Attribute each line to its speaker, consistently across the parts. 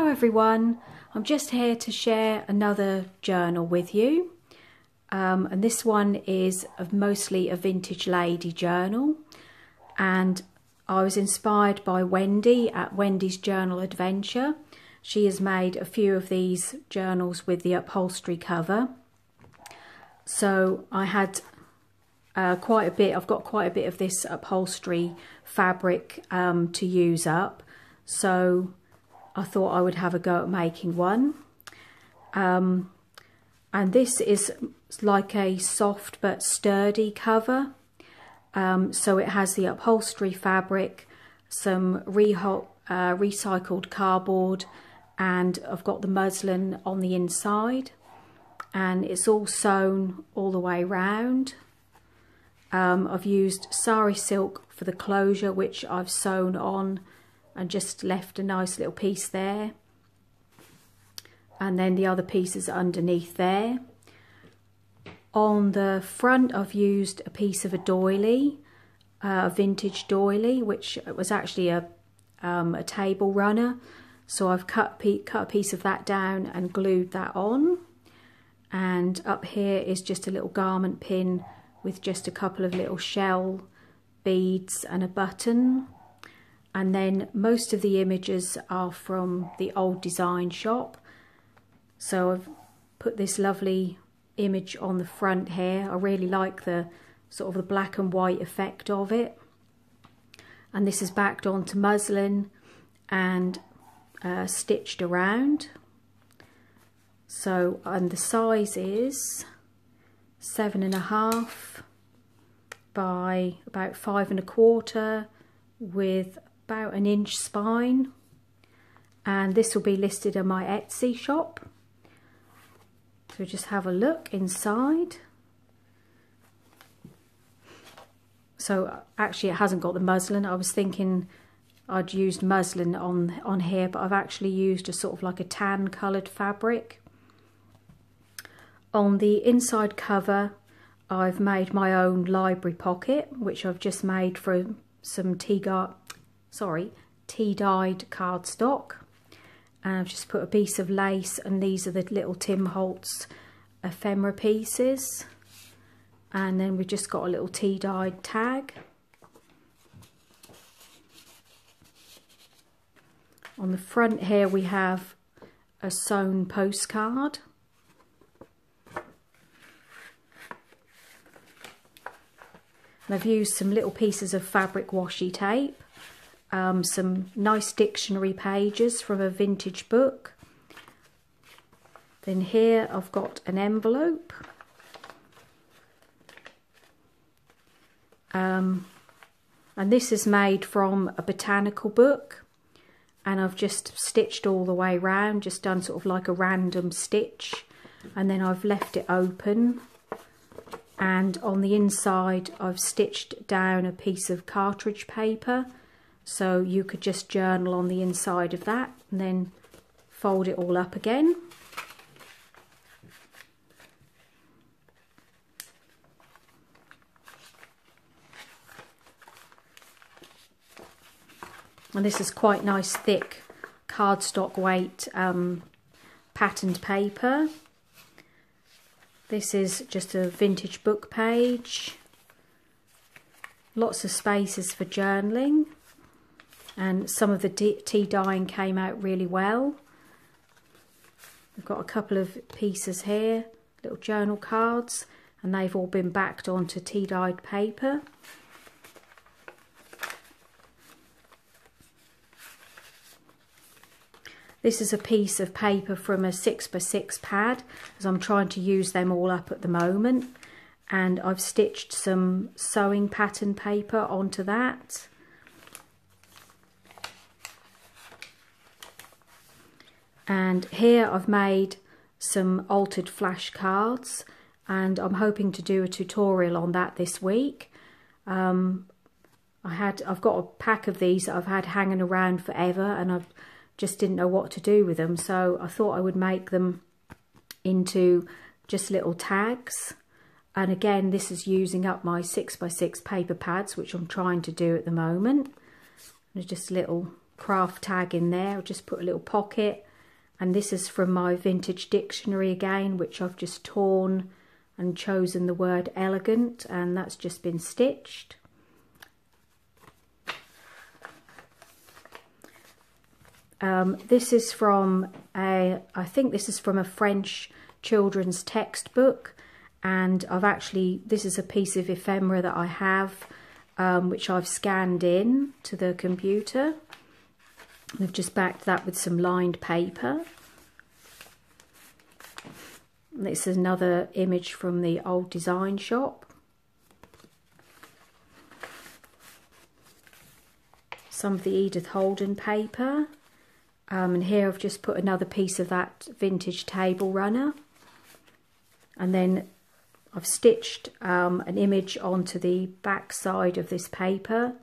Speaker 1: Hello everyone, I'm just here to share another journal with you, and this one is mostly a vintage lady journal, and I was inspired by Wendy at Wendy's Journal Adventure. She has made a few of these journals with the upholstery cover, so I had quite a bit. I've got quite a bit of this upholstery fabric to use up, so I thought I would have a go at making one. And this is like a soft but sturdy cover. So it has the upholstery fabric, some recycled cardboard, and I've got the muslin on the inside, and it's all sewn all the way round. I've used sari silk for the closure, which I've sewn on and just left a nice little piece there, and then the other pieces underneath there. On the front I've used a piece of a doily, a vintage doily, which was actually a table runner, so I've cut a piece of that down and glued that on. And up here is just a little garment pin with just a couple of little shell beads and a button. And then most of the images are from the old design shop. So I've put this lovely image on the front here. I really like the sort of the black and white effect of it. And this is backed onto muslin and stitched around. So, and the size is 7.5 by about 5 1/4 with about an inch spine, and this will be listed on my Etsy shop. So just have a look inside. So actually it hasn't got the muslin. I was thinking I'd used muslin on here, but I've actually used a sort of like a tan coloured fabric. On the inside cover I've made my own library pocket, which I've just made from some tea-dyed cardstock, and I've just put a piece of lace, and these are the little Tim Holtz ephemera pieces, and then we've just got a little tea-dyed tag. On the front here we have a sewn postcard. And I've used some little pieces of fabric washi tape, some nice dictionary pages from a vintage book. Then here I've got an envelope. And this is made from a botanical book, and I've just stitched all the way round, just done sort of like a random stitch, and then I've left it open. And on the inside I've stitched down a piece of cartridge paper, so you could just journal on the inside of that and then fold it all up again. And this is quite nice thick cardstock weight patterned paper. This is just a vintage book page. Lots of spaces for journaling, and some of the tea dyeing came out really well. We've got a couple of pieces here, little journal cards, and they've all been backed onto tea dyed paper. This is a piece of paper from a 6x6 pad, as I'm trying to use them all up at the moment. And I've stitched some sewing pattern paper onto that. And here I've made some altered flash cards, and I'm hoping to do a tutorial on that this week. I've got a pack of these that I've had hanging around forever, and I've just didn't know what to do with them, so I thought I would make them into just little tags. And again, this is using up my 6x6 paper pads, which I'm trying to do at the moment. There's just a little craft tag in there. I'll just put a little pocket And this is from my vintage dictionary again, which I've just torn and chosen the word elegant, and that's just been stitched. This is from I think this is from a French children's textbook, and this is a piece of ephemera that I have, which I've scanned in to the computer. I've just backed that with some lined paper. This is another image from the old design shop. Some of the Edith Holden paper. And here I've just put another piece of that vintage table runner. And then I've stitched an image onto the back side of this paper.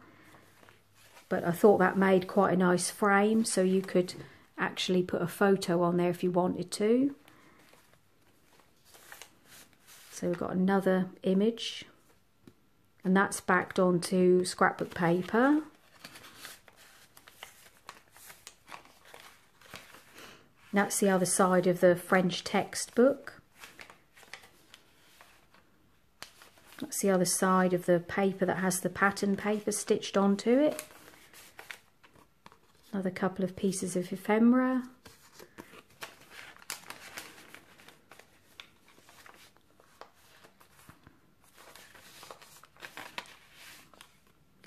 Speaker 1: But I thought that made quite a nice frame, so you could actually put a photo on there if you wanted to. So we've got another image, and that's backed onto scrapbook paper. That's the other side of the French textbook. That's the other side of the paper that has the pattern paper stitched onto it. Another couple of pieces of ephemera.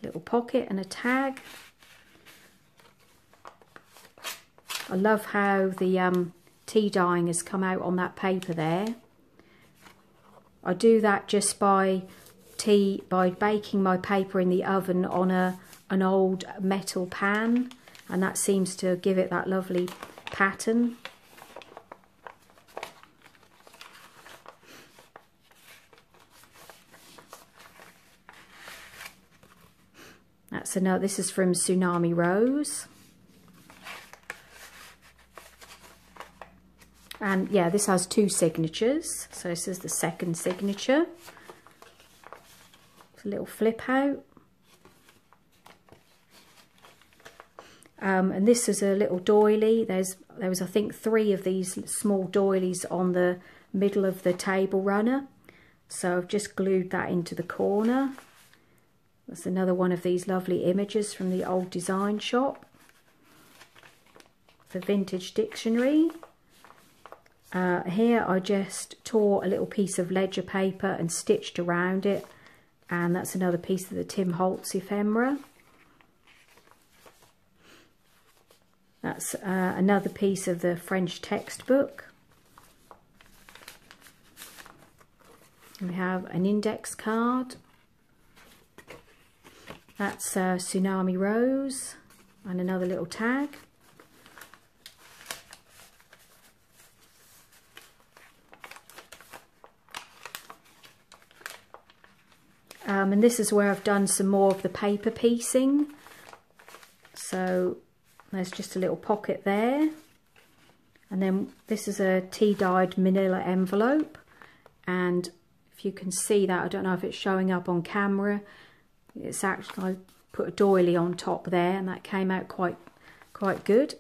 Speaker 1: Little pocket and a tag. I love how the tea dyeing has come out on that paper there. I do that just by baking my paper in the oven on an old metal pan, and that seems to give it that lovely pattern. This is from Tsunami Rose. And yeah, this has two signatures. So this is the second signature. It's a little flip out. And this is a little doily. There was I think 3 of these small doilies on the middle of the table runner. So I've just glued that into the corner. That's another one of these lovely images from the old design shop. The vintage dictionary. Here I just tore a little piece of ledger paper and stitched around it, and that's another piece of the Tim Holtz ephemera. That's another piece of the French textbook. We have an index card. That's Tsunami Rose, and another little tag. And this is where I've done some more of the paper piecing. So there's just a little pocket there. And then this is a tea-dyed manila envelope. And if you can see that, I don't know if it's showing up on camera. It's actually, I put a doily on top there, and that came out quite good.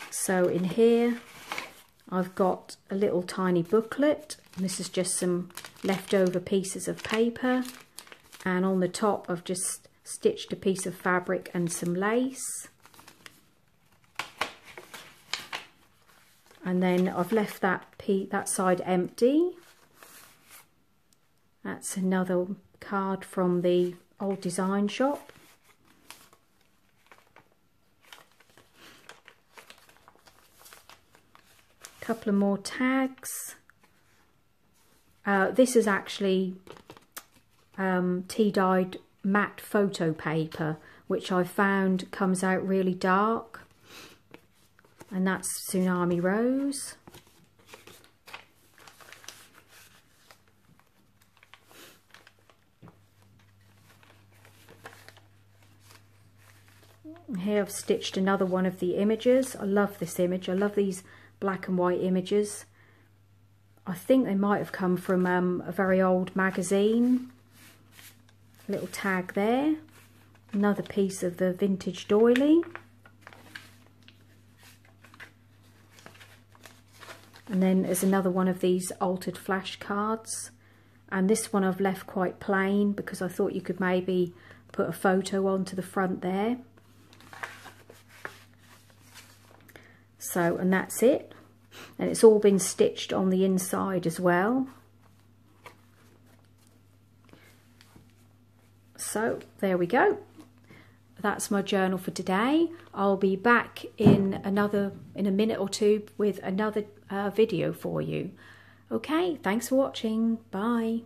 Speaker 1: So in here, I've got a little tiny booklet. And this is just some leftover pieces of paper, and on the top I've just stitched a piece of fabric and some lace, and then I've left that side empty. That's another card from the old design shop. A couple of more tags. This is actually tea-dyed matte photo paper, which I found comes out really dark, and that's Tsunami Rose. Here I've stitched another one of the images. I love this image. I love these black and white images. I think they might have come from a very old magazine. A little tag there. Another piece of the vintage doily. And then there's another one of these altered flashcards, and this one I've left quite plain because I thought you could maybe put a photo onto the front there. So, and that's it, and it's all been stitched on the inside as well. So there we go. That's my journal for today. I'll be back in a minute or two with another video for you. Okay, thanks for watching. Bye.